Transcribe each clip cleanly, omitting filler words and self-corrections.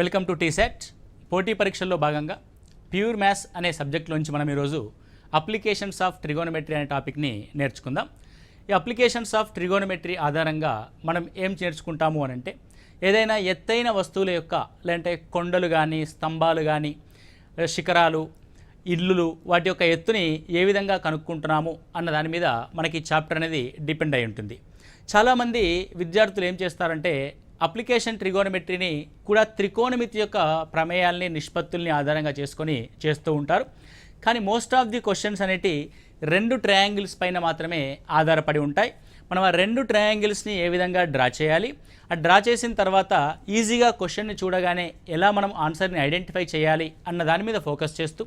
Welcome to టీసెట్. పోటీ పరీక్షల్లో భాగంగా ప్యూర్ మ్యాథ్స్ అనే సబ్జెక్ట్లోంచి మనం ఈరోజు అప్లికేషన్స్ ఆఫ్ ట్రిగోనమెట్రీ అనే టాపిక్ని నేర్చుకుందాం. ఈ అప్లికేషన్స్ ఆఫ్ ట్రిగోనమెట్రీ ఆధారంగా మనం ఏం నేర్చుకుంటాము అని అంటే, ఏదైనా ఎత్తైన వస్తువుల యొక్క లేదంటే కొండలు కానీ, స్తంభాలు కానీ, శిఖరాలు, ఇల్లులు, వాటి యొక్క ఎత్తుని ఏ విధంగా కనుక్కుంటున్నాము అన్న దాని మీద మనకి ఈ చాప్టర్ అనేది డిపెండ్ అయి ఉంటుంది. చాలామంది విద్యార్థులు ఏం చేస్తారంటే, అప్లికేషన్ ట్రిగోనమెట్రీని కూడా త్రికోణమితి యొక్క ప్రమేయాల్ని, నిష్పత్తుల్ని ఆధారంగా చేసుకొని చేస్తూ ఉంటారు. కానీ మోస్ట్ ఆఫ్ ది క్వశ్చన్స్ అనేటి రెండు ట్రయాంగిల్స్ పైన మాత్రమే ఆధారపడి ఉంటాయి. మనం ఆ రెండు ట్రయాంగిల్స్ని ఏ విధంగా డ్రా చేయాలి, ఆ డ్రా చేసిన తర్వాత ఈజీగా క్వశ్చన్ని చూడగానే ఎలా మనం ఆన్సర్ని ఐడెంటిఫై చేయాలి అన్న దాని మీద ఫోకస్ చేస్తూ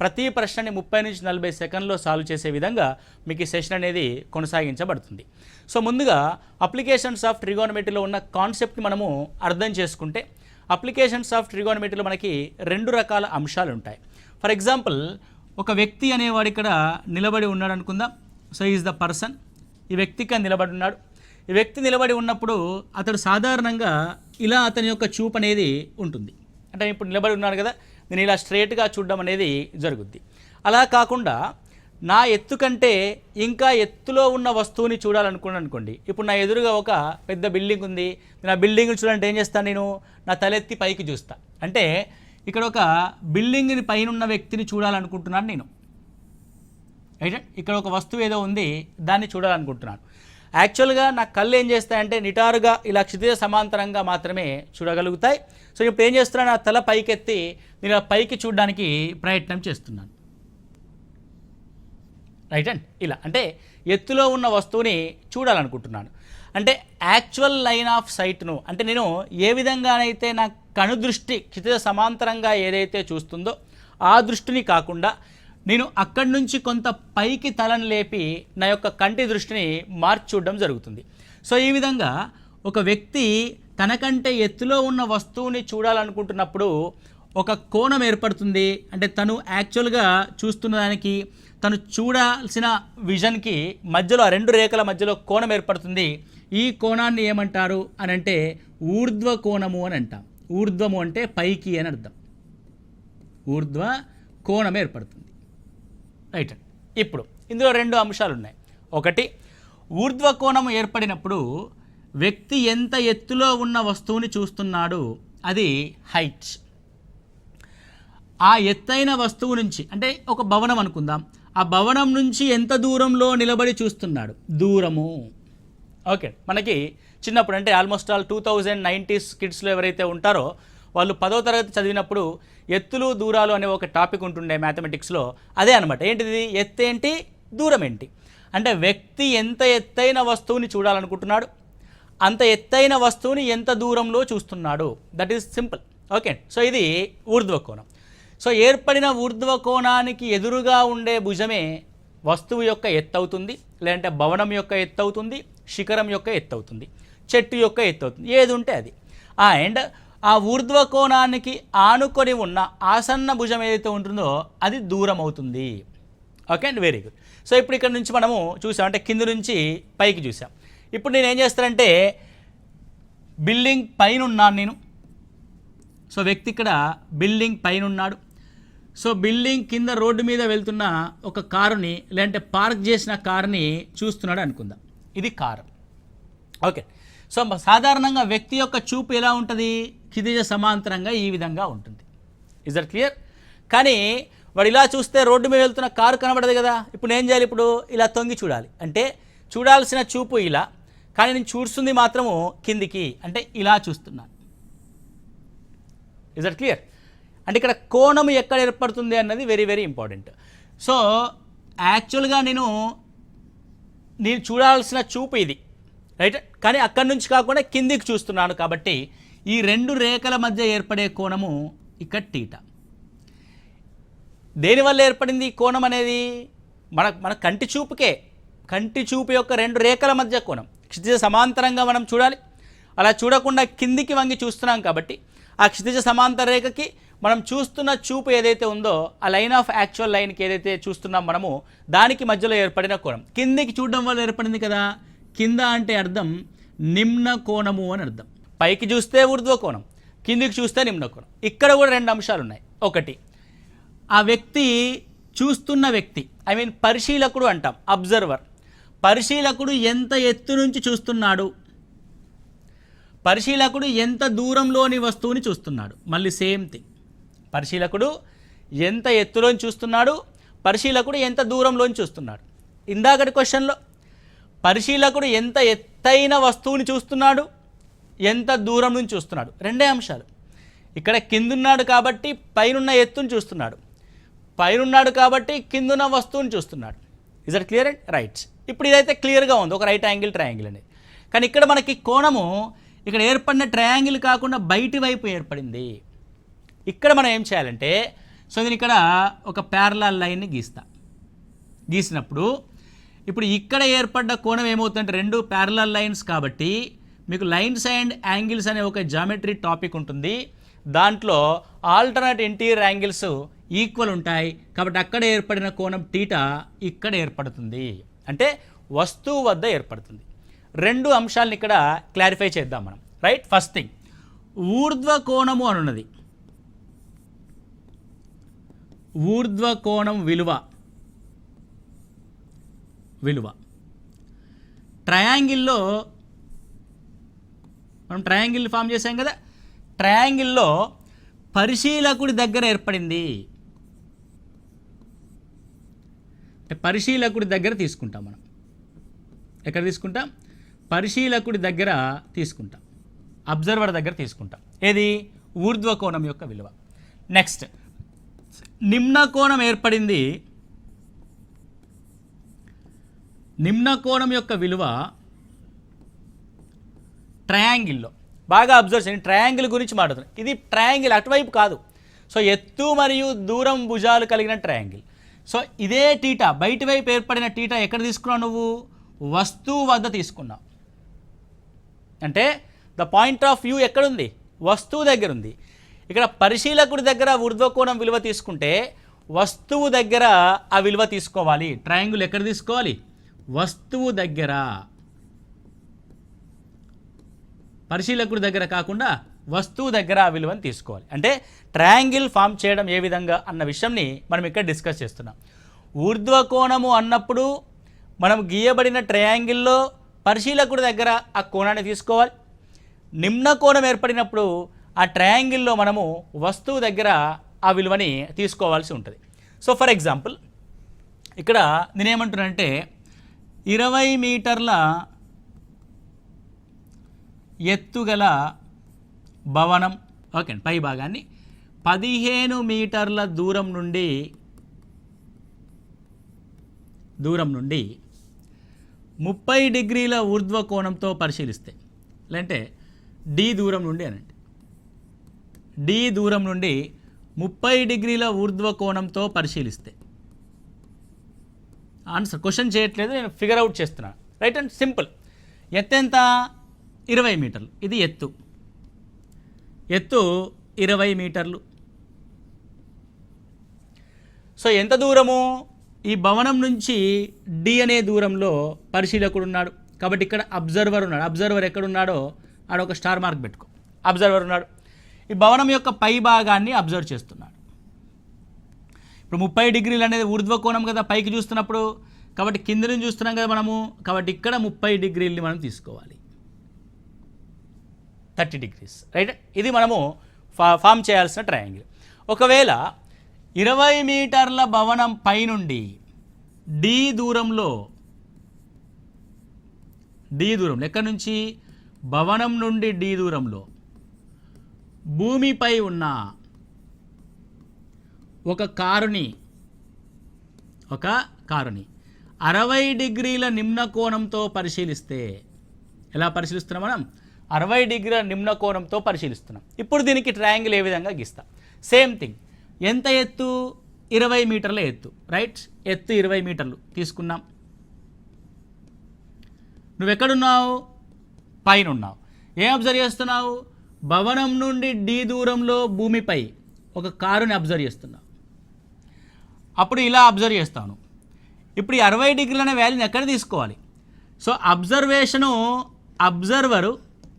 ప్రతి ప్రశ్నని 30 నుంచి 40 సెకండ్లో సాల్వ్ చేసే విధంగా మీకు ఈ సెషన్ అనేది కొనసాగించబడుతుంది. సో ముందుగా అప్లికేషన్స్ ఆఫ్ ట్రిగోనమెట్రీలో ఉన్న కాన్సెప్ట్ని మనము అర్థం చేసుకుంటే, అప్లికేషన్స్ ఆఫ్ ట్రిగోనమెట్రీలో మనకి రెండు రకాల అంశాలు ఉంటాయి. ఫర్ ఎగ్జాంపుల్, ఒక వ్యక్తి అనేవాడు ఇక్కడ నిలబడి ఉన్నాడు అనుకుందాం. So is the person. ఈ వ్యక్తిగా నిలబడి ఉన్నాడు. ఈ వ్యక్తి నిలబడి ఉన్నప్పుడు అతడు సాధారణంగా ఇలా అతని యొక్క చూపు అనేది ఉంటుంది. అంటే ఇప్పుడు నిలబడి ఉన్నాడు కదా, నేను ఇలా స్ట్రైట్గా చూడడం అనేది జరుగుద్ది. అలా కాకుండా నా ఎత్తు కంటే ఇంకా ఎత్తులో ఉన్న వస్తువుని చూడాలనుకున్నాను అనుకోండి. ఇప్పుడు నా ఎదురుగా ఒక పెద్ద బిల్డింగ్ ఉంది. నేను ఆ బిల్డింగ్ని చూడాలంటే ఏం చేస్తాను, నేను నా తలెత్తి పైకి చూస్తా. అంటే ఇక్కడ ఒక బిల్డింగ్ని పైన ఉన్న వ్యక్తిని చూడాలనుకుంటున్నాను నేను. రైట్, ఇక్కడ ఒక వస్తువు ఏదో ఉంది, దాన్ని చూడాలనుకుంటున్నాను. యాక్చువల్గా నా కళ్ళు ఏం చేస్తాయంటే నిటారుగా ఇలా క్షితిజ సమాంతరంగా మాత్రమే చూడగలుగుతాయి. సో ఇప్పుడు ఏం చేస్తున్నాను, నా తల పైకెత్తి నేను పైకి చూడడానికి ప్రయత్నం చేస్తున్నాను. రైట్ అండ్ ఇలా అంటే ఎత్తులో ఉన్న వస్తువుని చూడాలనుకుంటున్నాను. అంటే యాక్చువల్ లైన్ ఆఫ్ సైట్ను, అంటే నేను ఏ విధంగానైతే నా కనుదృష్టి క్షితిజ సమాంతరంగా ఏదైతే చూస్తుందో ఆ దృష్టిని కాకుండా నేను అక్కడి నుంచి కొంత పైకి తలను లేపి నా యొక్క కంటి దృష్టిని మార్చి చూడడం జరుగుతుంది. సో ఈ విధంగా ఒక వ్యక్తి తనకంటే ఎత్తులో ఉన్న వస్తువుని చూడాలనుకుంటున్నప్పుడు ఒక కోణం ఏర్పడుతుంది. అంటే తను యాక్చువల్గా చూస్తున్న దానికి, తను చూడాల్సిన విజన్కి మధ్యలో, ఆ రెండు రేఖల మధ్యలో కోణం ఏర్పడుతుంది. ఈ కోణాన్ని ఏమంటారు అని అంటే ఊర్ధ్వ కోణము అని అంటాం. ఊర్ధ్వము అంటే పైకి అని అర్థం. ఊర్ధ్వ కోణం ఏర్పడుతుంది. రైట్. ఇప్పుడు ఇందులో రెండు అంశాలు ఉన్నాయి. ఒకటి, ఊర్ధ్వ కోణం ఏర్పడినప్పుడు వ్యక్తి ఎంత ఎత్తులో ఉన్న వస్తువుని చూస్తున్నాడు, అది హైట్. ఆ ఎత్తైన వస్తువు నుంచి, అంటే ఒక భవనం అనుకుందాం, ఆ భవనం నుంచి ఎంత దూరంలో నిలబడి చూస్తున్నాడు, దూరము. ఓకే, మనకి చిన్నప్పుడు అంటే ఆల్మోస్ట్ ఆల్ 2090s కిడ్స్లో ఎవరైతే ఉంటారో వాళ్ళు 10వ తరగతి చదివినప్పుడు ఎత్తులు దూరాలు అనే ఒక టాపిక్ ఉంటుండే మ్యాథమెటిక్స్లో. అదే అనమాట. ఏంటిది, ఎత్తు ఏంటి, దూరం ఏంటి. అంటే వ్యక్తి ఎంత ఎత్తైన వస్తువుని చూడాలనుకుంటున్నాడు, అంత ఎత్తైన వస్తువుని ఎంత దూరంలో చూస్తున్నాడు. That is simple. Okay, so ఇది ఊర్ధ్వ కోణం. సో ఏర్పడిన ఊర్ధ్వ కోణానికి ఎదురుగా ఉండే భుజమే వస్తువు యొక్క ఎత్తు అవుతుంది, లేదంటే భవనం యొక్క ఎత్తు అవుతుంది, శిఖరం యొక్క ఎత్తు అవుతుంది, చెట్టు యొక్క ఎత్తు అవుతుంది, ఏది ఉంటే అది. అండ్ ఆ ఊర్ధ్వ కోణానికి ఆనుకొని ఉన్న ఆసన్న భుజం ఏదైతే ఉంటుందో అది దూరం అవుతుంది. Okay and very good. So ఇప్పుడు ఇక్కడ నుంచి మనము చూసాం, అంటే కింద నుంచి పైకి చూసాం. ఇప్పుడు నేను ఏం చేస్తానంటే బిల్డింగ్ పైన ఉన్నాను నేను. సో వ్యక్తి ఇక్కడ బిల్డింగ్ పైన ఉన్నాడు. సో బిల్డింగ్ కింద రోడ్డు మీద వెళ్తున్న ఒక కారుని, లేదంటే పార్క్ చేసిన కారుని చూస్తున్నాడు అనుకుందాం. ఇది కారు. ఓకే, సో సాధారణంగా వ్యక్తి యొక్క చూపు ఎలా ఉంటుంది, క్షితిజ సమాంతరంగా ఈ విధంగా ఉంటుంది. Is that clear? కానీ వాడు ఇలా చూస్తే రోడ్డు మీద వెళ్తున్న కారు కనబడదు కదా. ఇప్పుడు ఏం చేయాలి, ఇప్పుడు ఇలా తొంగి చూడాలి. అంటే చూడాల్సిన చూపు ఇలా, కానీ నేను చూస్తుంది మాత్రము కిందికి, అంటే ఇలా చూస్తున్నాను. Is that clear? అంటే ఇక్కడ కోణం ఎక్కడ ఏర్పడుతుంది అన్నది వెరీ వెరీ ఇంపార్టెంట్. సో యాక్చువల్గా నేను చూడాల్సిన చూపు ఇది, రైట్. కానీ అక్కడి నుంచి కాకుండా కిందికి చూస్తున్నాను. కాబట్టి ఈ రెండు రేఖల మధ్య ఏర్పడే కోణము ఇక్కడ తీటా. దేనివల్ల ఏర్పడింది ఈ కోణం అనేది, మన కంటి చూపుకే, కంటి చూపు యొక్క రెండు రేఖల మధ్య కోణం. క్షితిజ సమాంతరంగా మనం చూడాలి, అలా చూడకుండా కిందికి వంగి చూస్తున్నాం. కాబట్టి ఆ క్షితిజ సమాంతర రేఖకి మనం చూస్తున్న చూపు ఏదైతే ఉందో, ఆ లైన్ ఆఫ్ యాక్చువల్ లైన్కి ఏదైతే చూస్తున్నాం మనము, దానికి మధ్యలో ఏర్పడిన కోణం. కిందికి చూడడం వల్ల ఏర్పడింది కదా. కింద అంటే అర్థం నిమ్న కోణము అని అర్థం. పైకి చూస్తే ఊర్ధ్వ కోణం, కిందికి చూస్తే నిమ్న కోణం. ఇక్కడ కూడా రెండు అంశాలు ఉన్నాయి. ఒకటి, ఆ వ్యక్తి చూస్తున్న వ్యక్తి, ఐ మీన్ పరిశీలకుడు అంటాం, అబ్జర్వర్. పరిశీలకుడు ఎంత ఎత్తు నుంచి చూస్తున్నాడు, పరిశీలకుడు ఎంత దూరంలోని వస్తువుని చూస్తున్నాడు. మళ్ళీ సేమ్ థింగ్, పరిశీలకుడు ఎంత ఎత్తులోని చూస్తున్నాడు, పరిశీలకుడు ఎంత దూరంలోని చూస్తున్నాడు. ఇందాకటి క్వశ్చన్లో పరిశీలకుడు ఎంత ఎత్తైన వస్తువుని చూస్తున్నాడు, ఎంత దూరం నుంచి చూస్తున్నాడు, రెండే అంశాలు. ఇక్కడ కిందున్నాడు కాబట్టి పైనున్న ఎత్తుని చూస్తున్నాడు, పైనున్నాడు కాబట్టి కిందున్న వస్తువుని చూస్తున్నాడు. Is that clear and right? ఇప్పుడు ఇదైతే క్లియర్గా ఉంది, ఒక రైట్ యాంగిల్ ట్రయాంగిల్ అనేది. కానీ ఇక్కడ మనకి కోణము ఇక్కడ ఏర్పడిన ట్రయాంగిల్ కాకుండా బయటి వైపు ఏర్పడింది. ఇక్కడ మనం ఏం చేయాలంటే, సో నేను ఇక్కడ ఒక ప్యారలల్ లైన్ని గీసినప్పుడు ఇప్పుడు ఇక్కడ ఏర్పడ్డ కోణం ఏమవుతుందంటే, రెండు ప్యారలల్ లైన్స్ కాబట్టి మీకు లైన్స్ అండ్ యాంగిల్స్ అనే ఒక జామెట్రీ టాపిక్ ఉంటుంది. దాంట్లో ఆల్టర్నేట్ ఇంటీరియర్ యాంగిల్స్ ఈక్వల్ ఉంటాయి కాబట్టి అక్కడ ఏర్పడిన కోణం టీటా ఇక్కడ ఏర్పడుతుంది, అంటే వస్తువు వద్ద ఏర్పడుతుంది. రెండు అంశాలను ఇక్కడ క్లారిఫై చేద్దాం మనం, రైట్? ఫస్ట్ థింగ్, ఊర్ధ్వ కోణము అనున్నది, ఊర్ధ్వ కోణం విలువ ట్రయాంగిల్లో మనం ట్రయాంగిల్ ఫామ్ చేసాం కదా, ట్రయాంగిల్లో పరిశీలకుడి దగ్గర ఏర్పడింది. పరిశీలకుడి దగ్గర తీసుకుంటాం మనం. ఎక్కడ తీసుకుంటాం? పరిశీలకుడి దగ్గర తీసుకుంటాం, అబ్జర్వర్ దగ్గర తీసుకుంటాం. ఏది? ఊర్ధ్వ కోణం యొక్క విలువ. నెక్స్ట్, నిమ్న కోణం ఏర్పడింది. నిమ్న కోణం యొక్క విలువ ట్రయాంగిల్లో, బాగా అబ్జర్వ్ చేయండి, ట్రయాంగిల్ గురించి మాట్లాడుతున్నాం. ఇది ట్రయాంగిల్, అటువైపు కాదు. సో ఎత్తు మరియు దూరం భుజాలు కలిగిన ట్రయాంగిల్. సో ఇదే టీటా, బయటి వైపు ఏర్పడిన టీటా ఎక్కడ తీసుకున్నావు నువ్వు? వస్తువు వద్ద తీసుకున్నావు. అంటే ద పాయింట్ ఆఫ్ వ్యూ ఎక్కడుంది? వస్తువు దగ్గర ఉంది. ఇక్కడ పరిశీలకుడి దగ్గర ఊర్ధ్వకోణం విలువ తీసుకుంటే వస్తువు దగ్గర ఆ విలువ తీసుకోవాలి. ట్రయాంగిల్ ఎక్కడ తీసుకోవాలి? వస్తువు దగ్గర, పరిశీలకుడి దగ్గర కాకుండా వస్తువు దగ్గర ఆ విలువను తీసుకోవాలి. అంటే ట్రయాంగిల్ ఫామ్ చేయడం ఏ విధంగా అన్న విషయంని మనం ఇక్కడ డిస్కస్ చేస్తున్నాం. ఊర్ధ్వకోణము అన్నప్పుడు మనం గీయబడిన ట్రయాంగిల్లో పరిశీలకుడి దగ్గర ఆ కోణాన్ని తీసుకోవాలి. నిమ్న కోణం ఏర్పడినప్పుడు ఆ ట్రయాంగిల్లో మనము వస్తువు దగ్గర ఆ విలువని తీసుకోవాల్సి ఉంటుంది. సో ఫర్ ఎగ్జాంపుల్ ఇక్కడ నేనేమంటున్నానంటే 20 మీటర్ల ఎత్తుగల భవనం, ఓకే, పై భాగాన్ని 15 మీటర్ల దూరం నుండి 30 డిగ్రీల ఊర్ధ్వ కోణంతో పరిశీలిస్తే, లేదంటే డి దూరం నుండి అనండి, డి దూరం నుండి 30 డిగ్రీల ఊర్ధ్వ కోణంతో పరిశీలిస్తే, ఆన్సర్ క్వశ్చన్ చేయట్లేదు, నేను ఫిగర్ అవుట్ చేస్తున్నాను, రైట్? And simple. ఎత్తు ఎంత? 20 మీటర్లు. ఇది ఎత్తు 20 మీటర్లు. సో ఎంత దూరము? ఈ భవనం నుంచి డి అనే దూరంలో పరిశీలకుడు ఉన్నాడు కాబట్టి ఇక్కడ అబ్జర్వర్ ఉన్నాడు. అబ్జర్వర్ ఎక్కడున్నాడో ఆడ ఒక స్టార్ మార్క్ పెట్టుకో. అబ్జర్వర్ ఉన్నాడు. ఈ భవనం యొక్క పై భాగాన్ని అబ్జర్వ్ చేస్తున్నాడు. ఇప్పుడు 30 డిగ్రీలు అనేది ఊర్ధ్వ కోణం కదా, పైకి చూస్తున్నప్పుడు, కాబట్టి కింద నుంచి చూస్తున్నాం కదా మనము, కాబట్టి ఇక్కడ 30 డిగ్రీలని మనం తీసుకోవాలి, 30 డిగ్రీస్, రైట్? ఇది మనము ఫామ్ చేయాల్సిన ట్రయాంగిల్. ఒకవేళ 20 మీటర్ల భవనం పైనుండి డి దూరంలో, ఎక్కడి నుంచి? భవనం నుండి డి దూరంలో భూమిపై ఉన్న ఒక కారుని 60 డిగ్రీల నిమ్న కోణంతో పరిశీలిస్తే, ఎలా పరిశీలిస్తున్నాం మనం? 60 డిగ్రీల నిమ్న కోణంతో పరిశీలిస్తున్నాం. ఇప్పుడు దీనికి ట్రయాంగిల్ ఏ విధంగా గీస్తాం? Same thing. ఎంత ఎత్తు? 20 మీటర్ల ఎత్తు, రైట్? ఎత్తు 20 మీటర్లు తీసుకున్నాం. నువ్వెక్కడున్నావు? పైన ఉన్నావు. ఏం అబ్జర్వ్ చేస్తున్నావు? భవనం నుండి డి దూరంలో భూమిపై ఒక కారుని అబ్జర్వ్ చేస్తున్నావు. అప్పుడు ఇలా అబ్జర్వ్ చేస్తాను. ఇప్పుడు ఈ 60 డిగ్రీల అనే వాల్యూని ఎక్కడ తీసుకోవాలి? సో అబ్జర్వేషను, అబ్జర్వరు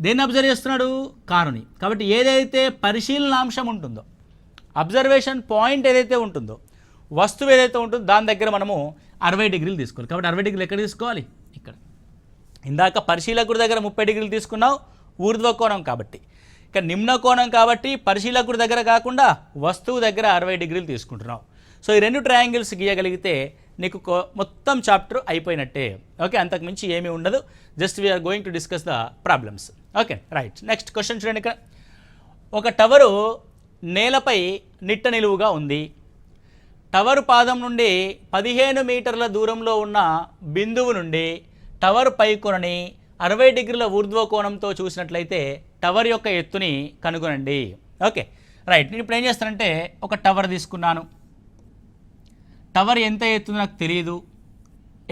దేన్ని అబ్జర్వ్ చేస్తున్నాడు? కారుని. కాబట్టి ఏదైతే పరిశీలనాంశం ఉంటుందో, అబ్జర్వేషన్ పాయింట్ ఏదైతే ఉంటుందో, వస్తువు ఏదైతే ఉంటుందో దాని దగ్గర మనము 60 డిగ్రీలు తీసుకోవాలి. కాబట్టి 60 డిగ్రీలు ఎక్కడ తీసుకోవాలి? ఇక్కడ. ఇందాక పరిశీలకుడి దగ్గర 30 డిగ్రీలు తీసుకున్నావు, ఊర్ధ్వకోణం కాబట్టి. ఇక నిమ్న కోణం కాబట్టి పరిశీలకుడి దగ్గర కాకుండా వస్తువు దగ్గర 60 డిగ్రీలు తీసుకుంటున్నావు. సో ఈ 2 ట్రయాంగిల్స్ గీయగలిగితే నీకు మొత్తం చాప్టర్ అయిపోయినట్టే. ఓకే, అంతకుమించి ఏమీ ఉండదు. Just we are going to discuss the problems. Okay, right. Next question చూడండి. ఇక్కడ ఒక టవరు నేలపై నిట్ట నిలువుగా ఉంది. టవర్ పాదం నుండి 15 మీటర్ల దూరంలో ఉన్న బిందువు నుండి టవర్ పైకొనని 60 డిగ్రీల ఊర్ధ్వకోణంతో చూసినట్లయితే టవర్ యొక్క ఎత్తుని కనుగొనండి. Okay, right. నేను ఇప్పుడు ఏం చేస్తానంటే ఒక టవర్ తీసుకున్నాను. టవర్ ఎంత ఎత్తుందో నాకు తెలియదు,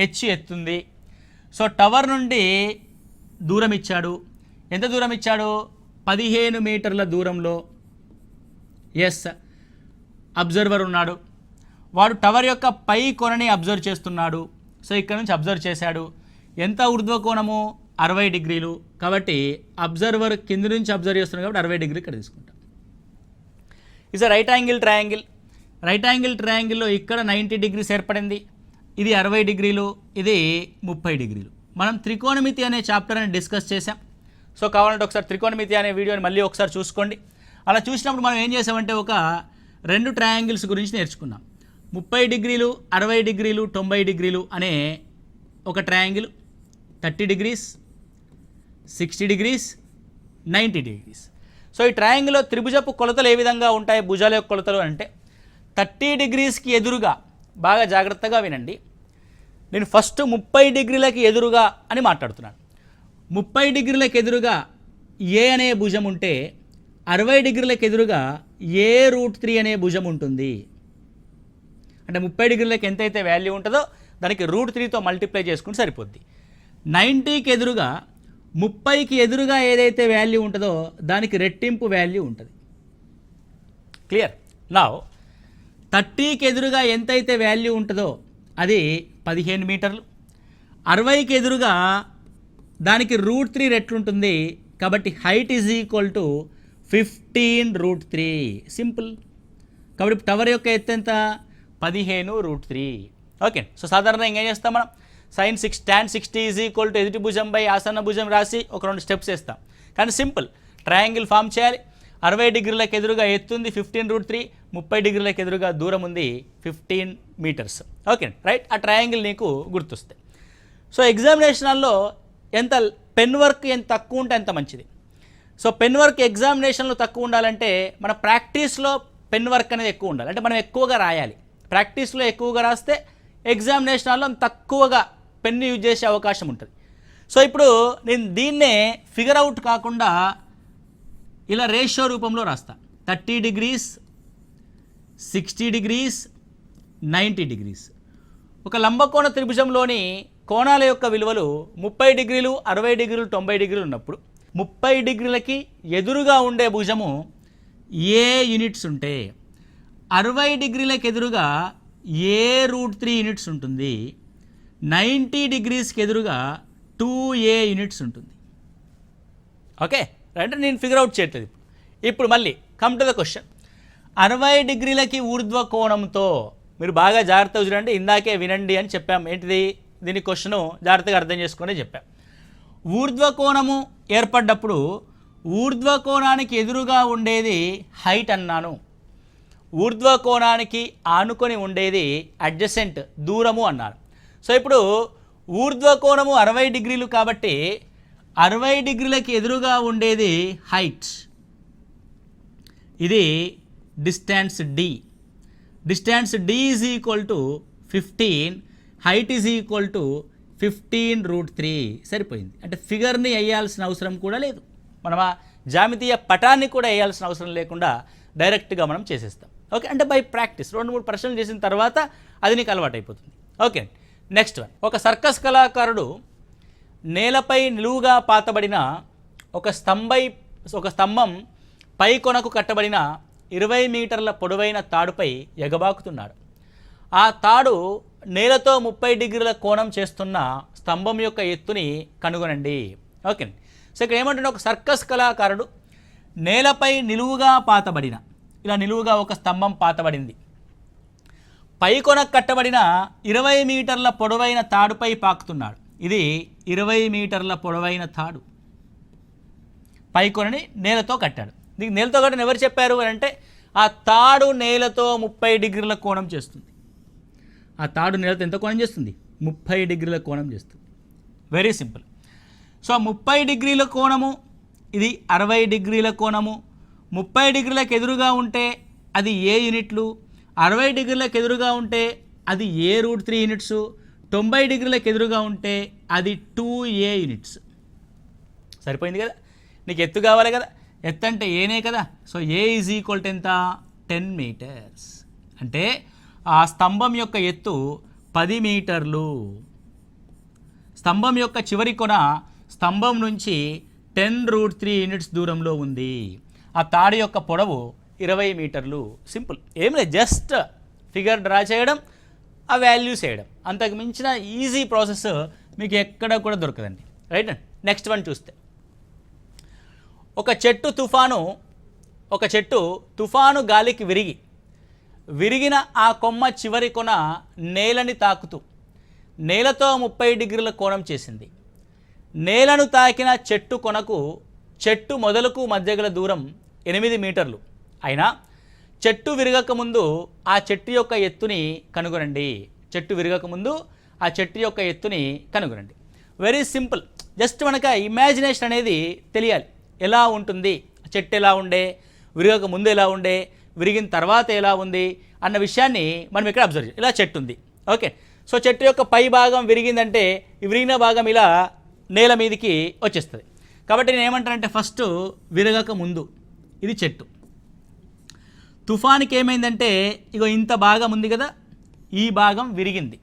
హెచ్ ఎత్తుంది. సో టవర్ నుండి దూరం ఇచ్చాడు. ఎంత దూరం ఇచ్చాడు? 15 మీటర్ల దూరంలో. ఎస్, అబ్జర్వర్ ఉన్నాడు. వాడు టవర్ యొక్క పై కొనని అబ్జర్వ్ చేస్తున్నాడు. సో ఇక్కడ నుంచి అబ్జర్వ్ చేశాడు. ఎంత ఊర్ధ్వకోణము? 60 డిగ్రీలు. కాబట్టి అబ్జర్వర్ కింద నుంచి అబ్జర్వ్ చేస్తున్నాడు కాబట్టి 60 డిగ్రీలు ఇక్కడ తీసుకుంటాం. Is a right angle triangle. Right angle ట్రయాంగిల్లో ఇక్కడ 90 డిగ్రీస్ ఏర్పడింది. ఇది 60 డిగ్రీలు, ఇది 30 డిగ్రీలు. మనం త్రికోణమితి అనే చాప్టర్ని డిస్కస్ చేసాం. సో కావాలంటే ఒకసారి త్రికోణమితి అనే వీడియోని మళ్ళీ ఒకసారి చూసుకోండి. అలా చూసినప్పుడు మనం ఏం చేసామంటే ఒక 2 ట్రయాంగిల్స్ గురించి నేర్చుకున్నాం. 30 డిగ్రీలు, 60 డిగ్రీలు, 90 డిగ్రీలు అనే ఒక triangle, 30 degrees, 60 degrees, 90 degrees. So ఈ ట్రయాంగిల్లో త్రిభుజపు కొలతలు ఏ విధంగా ఉంటాయి? భుజాల యొక్క కొలతలు అంటే 30 డిగ్రీస్కి ఎదురుగా, బాగా జాగ్రత్తగా వినండి, నేను ఫస్ట్ 30 డిగ్రీలకి ఎదురుగా అని మాట్లాడుతున్నాను. 30 డిగ్రీలకు ఎదురుగా ఏ అనే భుజం ఉంటే 60 డిగ్రీలకు ఎదురుగా A√3 అనే భుజం ఉంటుంది. అంటే 30 డిగ్రీలకు ఎంతైతే వాల్యూ ఉంటుందో దానికి √3తో మల్టిప్లై చేసుకుంటే సరిపోద్ది. 90కి ఎదురుగా, 30కి ఎదురుగా ఏదైతే వాల్యూ ఉంటుందో దానికి రెట్టింపు వాల్యూ ఉంటుంది. క్లియర్? నౌ 30కి ఎదురుగా ఎంతైతే వాల్యూ ఉంటుందో అది 15 మీటర్లు. 60కి ఎదురుగా దానికి √3 రెట్లుంటుంది. కాబట్టి height is equal to 15√3. Simple. కాబట్టి టవర్ యొక్క ఎత్తు ఎంత? 15√3. ఓకే, సో సాధారణంగా ఏం చేస్తాం మనం? tan 60 ఈజ్ ఈక్వల్ టు ఎదుటి భుజం బై ఆసన్న భుజం రాసి ఒక 2 స్టెప్స్ వేస్తాం. కానీ సింపుల్, ట్రయాంగిల్ ఫామ్ చేయాలి. 60 డిగ్రీలకు ఎదురుగా ఎత్తుంది 15√3, 30 డిగ్రీలకు ఎదురుగా దూరం ఉంది 15 మీటర్స్. Okay, right. ఆ ట్రయాంగిల్ నీకు గుర్తొస్తాయి. సో ఎగ్జామినేషన్లో ఎంత పెన్ వర్క్ ఎంత తక్కువ ఉంటే అంత మంచిది. సో పెన్ వర్క్ ఎగ్జామినేషన్లో తక్కువ ఉండాలంటే మన ప్రాక్టీస్లో పెన్ వర్క్ అనేది ఎక్కువ ఉండాలి. అంటే మనం ఎక్కువగా రాయాలి. ప్రాక్టీస్లో ఎక్కువగా రాస్తే ఎగ్జామినేషన్లో తక్కువగా పెన్ను యూజ్ చేసే అవకాశం ఉంటుంది. సో ఇప్పుడు నేను దీన్నే ఫిగర్ అవుట్ కాకుండా ఇలా రేషియో రూపంలో రాస్తా. 30 డిగ్రీస్, 60 డిగ్రీస్, 90 డిగ్రీస్. ఒక లంబకోణ త్రిభుజంలోని కోణాల యొక్క విలువలు 30 డిగ్రీలు, 60 డిగ్రీలు, 90 డిగ్రీలు ఉన్నప్పుడు 30 డిగ్రీలకి ఎదురుగా ఉండే భుజము ఏ యూనిట్స్ ఉంటే 60 డిగ్రీలకు ఎదురుగా A√3 యూనిట్స్ ఉంటుంది. 90 డిగ్రీస్కి ఎదురుగా 2A యూనిట్స్ ఉంటుంది. ఓకే, అంటే నేను ఫిగర్ అవుట్ చేయట్లేదు. ఇప్పుడు మళ్ళీ కమ్ టు ద క్వశ్చన్. 60 డిగ్రీలకి ఊర్ధ్వ కోణంతో, మీరు బాగా జాగ్రత్తగా చూడండి, ఇందాకే వినండి అని చెప్పాం. ఏంటిది? దీని క్వశ్చను జాగ్రత్తగా అర్థం చేసుకునే చెప్పాం. ఊర్ధ్వకోణము ఏర్పడ్డప్పుడు ఊర్ధ్వకోణానికి ఎదురుగా ఉండేది హైట్ అన్నాను. ఊర్ధ్వకోణానికి ఆనుకొని ఉండేది అడ్జసెంట్, దూరము అన్నాను. సో ఇప్పుడు ఊర్ధ్వకోణము 60 డిగ్రీలు కాబట్టి 60 డిగ్రీలకి ఎదురుగా ఉండేది హైట్. ఇది distance D. Distance D is equal to 15, height is equal to 15√3. సరిపోయింది. అంటే ఫిగర్ని వేయాల్సిన అవసరం కూడా లేదు. మనం ఆ జామితీయ పటాన్ని కూడా వేయాల్సిన అవసరం లేకుండా డైరెక్ట్గా మనం చేసేస్తాం. ఓకే, అంటే బై ప్రాక్టీస్ 2-3 ప్రశ్నలు చేసిన తర్వాత అది నీకు అలవాటు అయిపోతుంది. Okay, next one. ఒక సర్కస్ కళాకారుడు నేలపై నిలువుగా పాతబడిన ఒక స్తంభం పై కొనకు కట్టబడిన 20 మీటర్ల పొడవైన తాడుపై ఎగబాకుతున్నాడు. ఆ తాడు నేలతో 30 డిగ్రీల కోణం చేస్తున్న స్తంభం యొక్క ఎత్తుని కనుగొనండి. ఓకే, సో ఇక్కడ ఏమంటుంటే ఒక సర్కస్ కళాకారుడు నేలపై నిలువుగా పాతబడిన, ఇలా నిలువుగా ఒక స్తంభం పాతబడింది, పైకొన కట్టబడిన 20 మీటర్ల పొడవైన తాడుపై పాకుతున్నాడు. ఇది 20 మీటర్ల పొడవైన తాడు పైకొనని నేలతో కట్టాడు. దీనికి నేలతో కట్టని ఎవరు చెప్పారు అని అంటే ఆ తాడు నేలతో 30 డిగ్రీల కోణం చేస్తుంది. ఆ తాడు నేలతో ఎంత కోణం చేస్తుంది? 30 డిగ్రీల కోణం చేస్తుంది. Very simple. సో 30 డిగ్రీల కోణము, ఇది 60 డిగ్రీల కోణము. 30 డిగ్రీలకు ఎదురుగా ఉంటే అది ఏ యూనిట్లు, 60 డిగ్రీలకు ఎదురుగా ఉంటే అది ఏ √3 యూనిట్స్, 90 డిగ్రీలకు ఎదురుగా ఉంటే అది 2a యూనిట్స్. సరిపోయింది కదా. నీకు ఎత్తు కావాలి కదా, ఎత్తు అంటే ఏనే కదా. So A is equal to ఎంత? 10 మీటర్స్. అంటే ఆ స్తంభం యొక్క ఎత్తు 10 మీటర్లు. స్తంభం యొక్క చివరి కొన స్తంభం నుంచి 10√3 యూనిట్స్ దూరంలో ఉంది. ఆ తాడు యొక్క పొడవు 20 మీటర్లు. సింపుల్, ఏం లేదు, జస్ట్ ఫిగర్ డ్రా చేయడం, ఆ వాల్యూస్ వేయడం. అంతకు మించిన ఈజీ ప్రాసెస్ మీకు ఎక్కడ కూడా దొరకదండి. రైట్ అండి. నెక్స్ట్ వన్ చూస్తే, ఒక చెట్టు తుఫాను గాలికి విరిగిన ఆ కొమ్మ చివరి కొన నేలని తాకుతూ నేలతో 30 డిగ్రీల కోణం చేసింది. నేలను తాకిన చెట్టు కొనకు చెట్టు మొదలకు మధ్య గల దూరం 8 మీటర్లు అయినా చెట్టు విరగకముందు ఆ చెట్టు యొక్క ఎత్తుని కనుగొనండి. చెట్టు విరగకముందు ఆ చెట్టు యొక్క ఎత్తుని కనుగొనండి. Very simple. జస్ట్ మనకు ఇమాజినేషన్ అనేది తెలియాలి. ఎలా ఉంటుంది, చెట్టు ఎలా ఉండే, విరగక ముందు ఎలా ఉండే, విరిగిన తర్వాత ఎలా ఉంది అన్న విషయాన్ని మనం ఇక్కడ అబ్జర్వ్ చేయాలి. ఇలా చెట్టు ఉంది, ఓకే. సో చెట్టు యొక్క పై భాగం విరిగిందంటే ఈ విరిగిన భాగం ఇలా నేల మీదకి వచ్చేస్తుంది. కాబట్టి నేను ఏమంటానంటే ఫస్ట్ విరగక ముందు ఇది చెట్టు. తుఫానికి ఏమైందంటే ఇగో ఇంత భాగం ఉంది కదా, ఈ భాగం విరిగింది.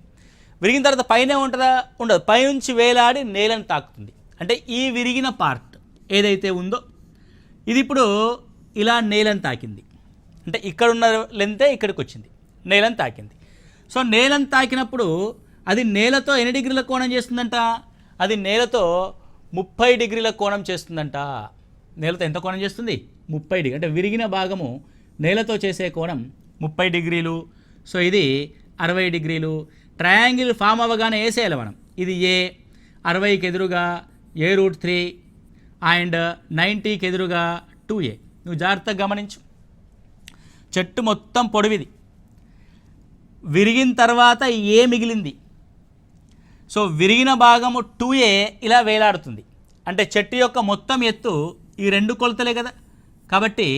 విరిగిన తర్వాత పైనే ఉంటుందా? ఉండదు. పైనుంచి వేలాడి నేలను తాకుతుంది. అంటే ఈ విరిగిన పార్ట్ ఏదైతే ఉందో ఇది ఇప్పుడు ఇలా నేలను తాకింది. అంటే ఇక్కడ ఉన్న లెంతే ఇక్కడికి వచ్చింది, నేలను తాకింది. సో నేలను తాకినప్పుడు అది నేలతో ఎన్ని డిగ్రీల కోణం చేస్తుందంట? అది నేలతో 30 డిగ్రీల కోణం చేస్తుందంట. నేలతో ఎంత కోణం చేస్తుంది? 30 డిగ్రీ. అంటే విరిగిన భాగము నేలతో చేసే కోణం 30 డిగ్రీలు. సో ఇది 60 డిగ్రీలు. ట్రయాంగిల్ ఫామ్ అవ్వగానే వేసేయాలి మనం. ఇది ఏ, 60కి ఎదురుగా a√3 అండ్ 90కి ఎదురుగా 2a. నువ్వు జాగ్రత్తగా గమనించు. చెట్టు మొత్తం పొడవిది, విరిగిన తర్వాత ఏ మిగిలింది. సో విరిగిన భాగము 2a ఇలా వేలాడుతుంది. అంటే చెట్టు యొక్క మొత్తం ఎత్తు ఈ రెండు కొలతలే కదా. కాబట్టి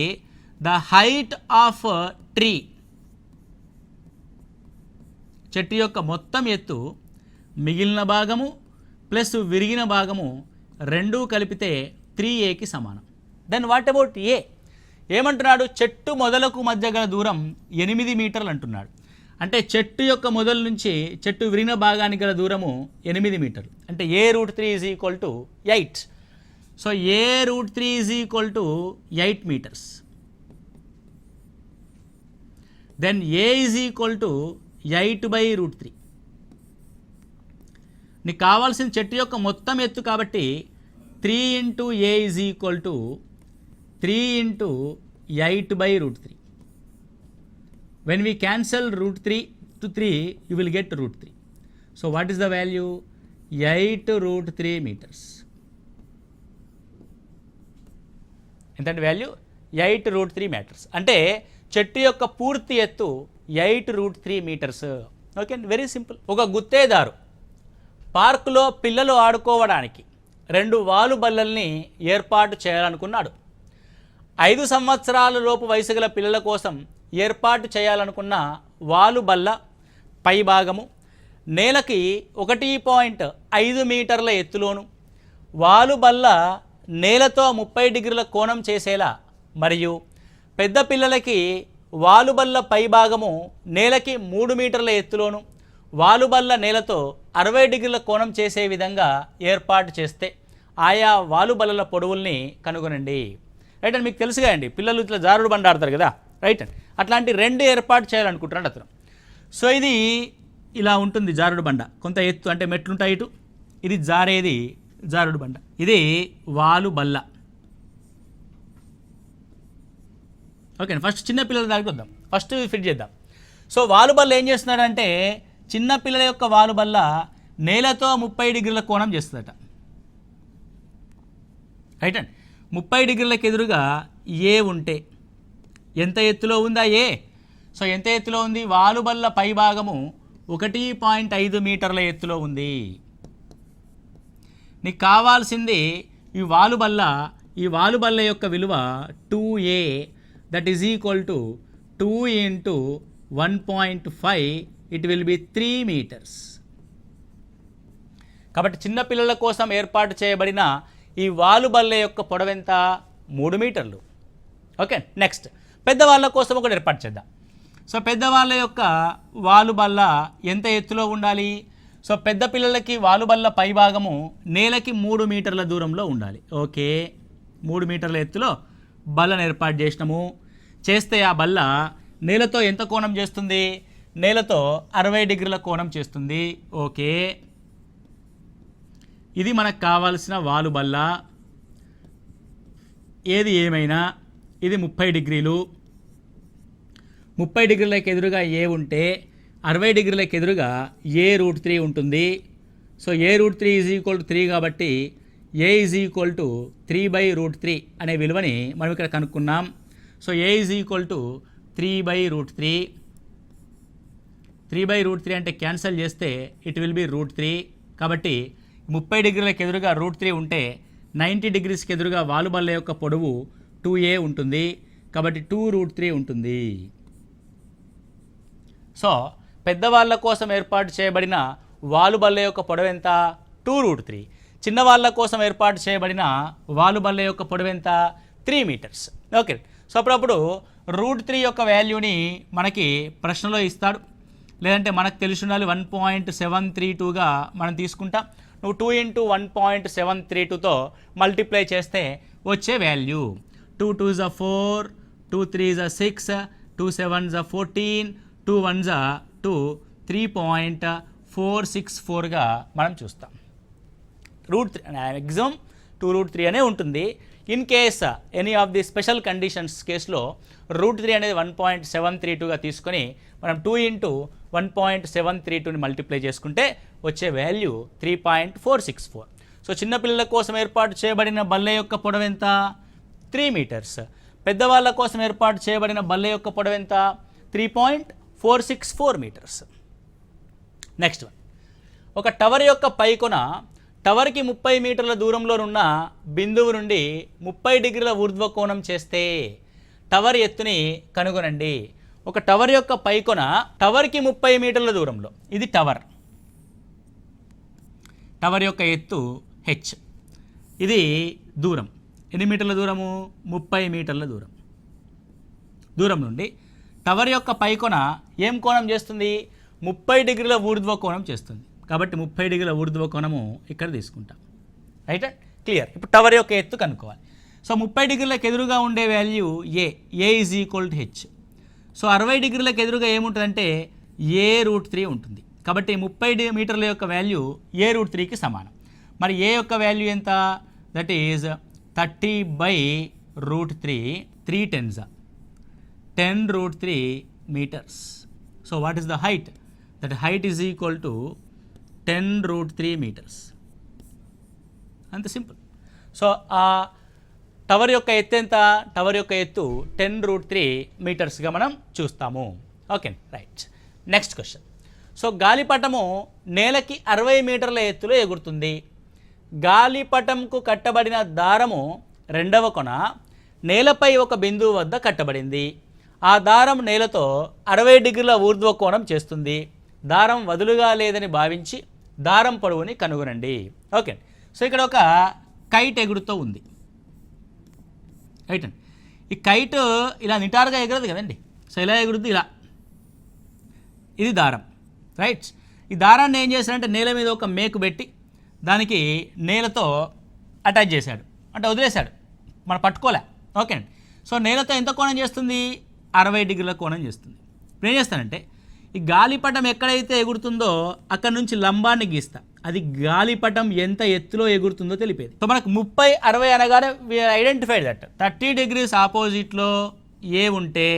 ద హైట్ ఆఫ్ ట్రీ, చెట్టు యొక్క మొత్తం ఎత్తు మిగిలిన భాగము ప్లస్ విరిగిన భాగము రెండూ కలిపితే 3aకి సమానం. Then what about A? ఏమంటున్నాడు? చెట్టు మొదలకు మధ్య గల దూరం 8 మీటర్లు అంటున్నాడు. అంటే చెట్టు యొక్క మొదలు నుంచి చెట్టు విరిగిన భాగానికి గల దూరము 8 మీటర్లు. అంటే a√3 is equal to 8. So a√3 is equal to 8 meters. Then a is equal to 8/√3. నీకు కావాల్సిన చెట్టు యొక్క మొత్తం ఎత్తు కాబట్టి 3 × a is equal to 3 × 8/√3. When we cancel √3 to 3, you will get √3. So what is the value? 8√3 meters. ఎంతంటే value 8√3 meters. అంటే చెట్టు యొక్క పూర్తి ఎత్తు 8√3 meters. Okay, very simple. ఒక గుత్తేదారు పార్కులో పిల్లలు ఆడుకోవడానికి 2 వాలు బల్లల్ని ఏర్పాటు చేయాలనుకున్నాడు. 5 సంవత్సరాల లోపు వయసు గల పిల్లల కోసం ఏర్పాటు చేయాలనుకున్న వాలు బల్ల పై భాగము నేలకి 1.5 మీటర్ల ఎత్తులోను, వాలు బల్ల నేలతో 30 డిగ్రీల కోణం చేసేలా మరియు పెద్ద పిల్లలకి వాలు బల్ల పై భాగము నేలకి 3 మీటర్ల ఎత్తులోను, వాలు బల్ల నేలతో 60 డిగ్రీల కోణం చేసే విధంగా ఏర్పాటు చేస్తే ఆయా వాలు బల్లల పొడవుల్ని కనుగొనండి. రైట్ అండి. మీకు తెలుసుగా అండి, పిల్లలు ఇట్లా జారుడు బండ ఆడతారు కదా. రైట్ అండి. అట్లాంటి 2 ఏర్పాటు చేయాలనుకుంటున్నాడు అతను. సో ఇది ఇలా ఉంటుంది జారుడు బండ, కొంత ఎత్తు అంటే మెట్లుంటాయి ఇటు, ఇది జారేది జారుడు బండ. ఇది వాలు బల్ల. ఓకే, ఫస్ట్ చిన్న పిల్లల దానికి వద్దాం. ఫస్ట్ ఫిట్ చేద్దాం. సో వాలుబల్ల ఏం చేస్తున్నాడంటే చిన్న పిల్లల యొక్క వాలుబల్ల నేలతో 30 డిగ్రీల కోణం చేస్తుందట. రైట్ అండి. 30 డిగ్రీలకు ఎదురుగా ఏ ఉంటే ఎంత ఎత్తులో ఉందా ఏ? సో ఎంత ఎత్తులో ఉంది? వాలుబల్ల పై భాగము 1.5 మీటర్ల ఎత్తులో ఉంది. నీకు కావాల్సింది ఈ వాలుబల్ల యొక్క విలువ 2a, that is equal to 2 into 1.5, it will be 3 meters. కాబట్టి చిన్నపిల్లల కోసం ఏర్పాటు చేయబడిన ఈ వాలుబల్ల యొక్క పొడవెంత? 3 మీటర్లు. ఓకే, నెక్స్ట్ పెద్దవాళ్ళ కోసం ఒకటి ఏర్పాటు చేద్దాం. సో పెద్దవాళ్ళ యొక్క వాలుబల్ల ఎంత ఎత్తులో ఉండాలి? సో పెద్ద పిల్లలకి వాలుబల్ల పై భాగము నేలకి 3 మీటర్ల దూరంలో ఉండాలి. ఓకే, 3 మీటర్ల ఎత్తులో బల్లను ఏర్పాటు చేసినాము. చేస్తే ఆ బల్ల నేలతో ఎంత కోణం చేస్తుంది? నేలతో 60 డిగ్రీల కోణం చేస్తుంది. ఓకే, ఇది మనకు కావాల్సిన వాలుబల్ల. ఏది ఏమైనా ఇది 30 డిగ్రీలు. 30 డిగ్రీలకు ఎదురుగా ఏ ఉంటే 60 డిగ్రీలకు ఎదురుగా a√3 ఉంటుంది. So a√3 is equal to 3 కాబట్టి a ఈజ్ ఈక్వల్ టు 3/√3 అనే విలువని మనం ఇక్కడ కనుక్కున్నాం. So a is equal to 3/√3. 3/√3 అంటే క్యాన్సిల్ చేస్తే ఇట్ విల్ బి √3. కాబట్టి 30 డిగ్రీలకు ఎదురుగా √3 ఉంటే 90 డిగ్రీస్కి ఎదురుగా వాలుబల్ల యొక్క పొడవు 2a ఉంటుంది. కాబట్టి 2√3 ఉంటుంది. సో పెద్దవాళ్ళ కోసం ఏర్పాటు చేయబడిన వాలుబల్ల యొక్క పొడవు ఎంత? 2√3. చిన్నవాళ్ళ కోసం ఏర్పాటు చేయబడిన వాలుబల్ల యొక్క పొడవు ఎంత? 3 మీటర్స్. ఓకే, సో అప్పుడప్పుడు √3 యొక్క వాల్యూని మనకి ప్రశ్నలో ఇస్తాడు, లేదంటే మనకు తెలిసి ఉండాలి 1.732గా మనం తీసుకుంటాం. నువ్వు 2 into 1.732తో మల్టిప్లై చేస్తే వచ్చే value 2 2s are 4, 2 3s are 6, 2 7s are 14, 2 1s are 2, 3.464గా మనం చూస్తాం. √3 మ్యాక్సిమం 2√3 అనే ఉంటుంది. In case any of the special conditions కేసులో √3 అనేది 1.732గా తీసుకొని మనం 2 into 1.732ని మల్టిప్లై చేసుకుంటే వచ్చే వాల్యూ 3.464. సో చిన్నపిల్లల కోసం ఏర్పాటు చేయబడిన బల్ల యొక్క పొడవు ఎంత? 3 మీటర్స్. పెద్దవాళ్ళ కోసం ఏర్పాటు చేయబడిన బల్ల యొక్క పొడవు ఎంత? 3.464 మీటర్స్. నెక్స్ట్ వన్, ఒక టవర్ యొక్క పైకొన టవర్కి 30 మీటర్ల దూరంలోనున్న బిందువు నుండి 30 డిగ్రీల ఊర్ధ్వ కోణం చేస్తే టవర్ ఎత్తుని కనుగొనండి. ఒక టవర్ యొక్క పైకొన టవర్కి 30 మీటర్ల దూరంలో, ఇది టవర్. టవర్ యొక్క ఎత్తు h. ఇది దూరం. ఎన్ని మీటర్ల దూరము? 30 మీటర్ల దూరం నుండి టవర్ యొక్క పైకొన ఏం కోణం చేస్తుంది? 30 డిగ్రీల ఊర్ధ్వ కోణం చేస్తుంది. కాబట్టి 30 డిగ్రీల ఊర్ధ్వ కోణము ఇక్కడ తీసుకుంటాం. Right, clear. ఇప్పుడు టవర్ యొక్క ఎత్తు కనుక్కోవాలి. సో 30 డిగ్రీలకు ఎదురుగా ఉండే value A is equal to H. So 60 డిగ్రీలకు ఎదురుగా ఏముంటుందంటే a√3 ఉంటుంది. కాబట్టి 30 మీటర్ల యొక్క వాల్యూ a√3కి సమానం. మరి ఏ యొక్క వాల్యూ ఎంత? That is 30/√3, 3 10s, 10√3 meters. So what is the height? That height is equal to 10√3 meters. అంత సింపుల్. సో ఆ టవర్ యొక్క ఎత్తు ఎంత? టవర్ యొక్క ఎత్తు 10√3 మీటర్స్గా మనం చూస్తాము. Okay, right. Next question. So గాలిపటము నేలకి 60 మీటర్ల ఎత్తులో ఎగురుతుంది. గాలిపటంకు కట్టబడిన దారము రెండవ కొన నేలపై ఒక బిందువు వద్ద కట్టబడింది. ఆ దారం నేలతో 60 డిగ్రీల ఊర్ధ్వ కోణం చేస్తుంది. దారం వదులుగా లేదని భావించి దారం పొడవుని కనుగొనండి. ఓకే, సో ఇక్కడ ఒక కైట్ ఎగురుతూ ఉంది. రైట్ అండి. ఈ కైట్ ఇలా నిటారుగా ఎగరదు కదండి. సో ఇలా ఎగురుద్ది, ఇలా. ఇది దారం. రైట్. ఈ దారాన్ని ఏం చేశాడంటే నేల మీద ఒక మేకు పెట్టి దానికి నేలతో అటాచ్ చేశాడు, అంటే వదిలేశాడు, మనం పట్టుకోలే. ఓకే అండి. సో నేలతో ఎంత కోణం చేస్తుంది? 60 డిగ్రీల కోణం చేస్తుంది. ఇప్పుడు ఏం చేస్తానంటే ఈ గాలిపటం ఎక్కడైతే ఎగురుతుందో అక్కడ నుంచి లంబాన్ని గీస్తా. అది గాలిపటం ఎంత ఎత్తులో ఎగురుతుందో తెలిపేది. సో మనకు 30, 60 అనగానే ఐడెంటిఫైడ్ దట్ 30 degrees ఆపోజిట్లో ఏ ఉంటే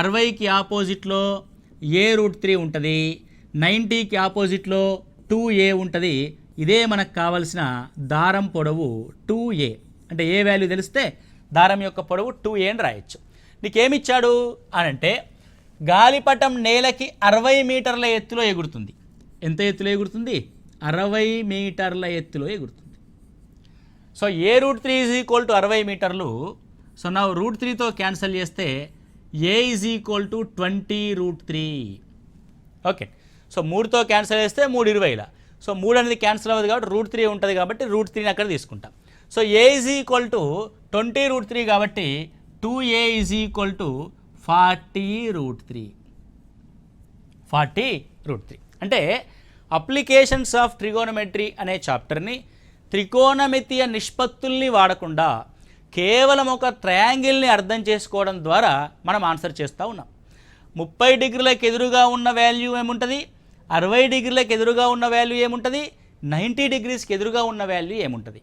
60కి ఆపోజిట్లో A√3 ఉంటుంది, 90కి ఆపోజిట్లో 2A ఉంటుంది. ఇదే మనకు కావలసిన దారం పొడవు 2A. అంటే ఏ వాల్యూ తెలిస్తే దారం యొక్క పొడవు 2A అని రాయొచ్చు. నీకేమిచ్చాడు అని అంటే గాలిపటం నేలకి 60 మీటర్ల ఎత్తులో ఎగురుతుంది. ఎంత ఎత్తులో ఎగురుతుంది? 60 మీటర్ల ఎత్తులో ఎగురుతుంది. సో A√3 = 60 మీటర్లు. సో నా √3తో క్యాన్సిల్ చేస్తే A = 20√3. ఓకే. సో 3తో క్యాన్సిల్ చేస్తే 3 20ల. సో 3 అనేది క్యాన్సిల్ అవ్వదు కాబట్టి √3 ఉంటుంది కాబట్టి √3ని అక్కడ తీసుకుంటాం. సో A = 20√3 కాబట్టి 2A = 40√3. 40√3 అంటే అప్లికేషన్స్ ఆఫ్ ట్రిగోనమెట్రీ అనే చాప్టర్ని త్రికోణమితీయ నిష్పత్తుల్ని వాడకుండా కేవలం ఒక ట్రయాంగిల్ని అర్థం చేసుకోవడం ద్వారా మనం ఆన్సర్ చేస్తూ ఉన్నాం. 30 డిగ్రీలకు ఎదురుగా ఉన్న వాల్యూ ఏముంటుంది, 60 డిగ్రీలకు ఎదురుగా ఉన్న వాల్యూ ఏముంటుంది, 90 డిగ్రీస్కి ఎదురుగా ఉన్న వాల్యూ ఏముంటుంది.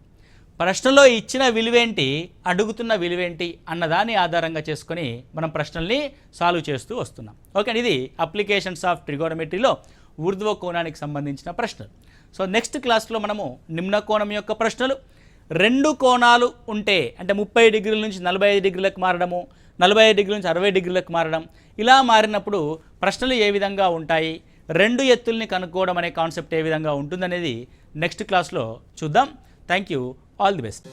ప్రశ్నలో ఇచ్చిన విలువేంటి, అడుగుతున్న విలువేంటి అన్నదాన్ని ఆధారంగా చేసుకొని మనం ప్రశ్నల్ని సాల్వ్ చేస్తూ వస్తున్నాం. ఓకే, ఇది అప్లికేషన్స్ ఆఫ్ ట్రిగోనమెట్రీలో ఊర్ధ్వ కోణానికి సంబంధించిన ప్రశ్నలు. సో నెక్స్ట్ క్లాస్లో మనము నిమ్న కోణం యొక్క ప్రశ్నలు, 2 కోణాలు ఉంటే అంటే 30 డిగ్రీల నుంచి 45 డిగ్రీలకు మారడము, 45 డిగ్రీల నుంచి 60 డిగ్రీలకు మారడం, ఇలా మారినప్పుడు ప్రశ్నలు ఏ విధంగా ఉంటాయి, 2 ఎత్తుల్ని కనుక్కోవడం అనే కాన్సెప్ట్ ఏ విధంగా ఉంటుందనేది నెక్స్ట్ క్లాస్లో చూద్దాం. Thank you. All the best.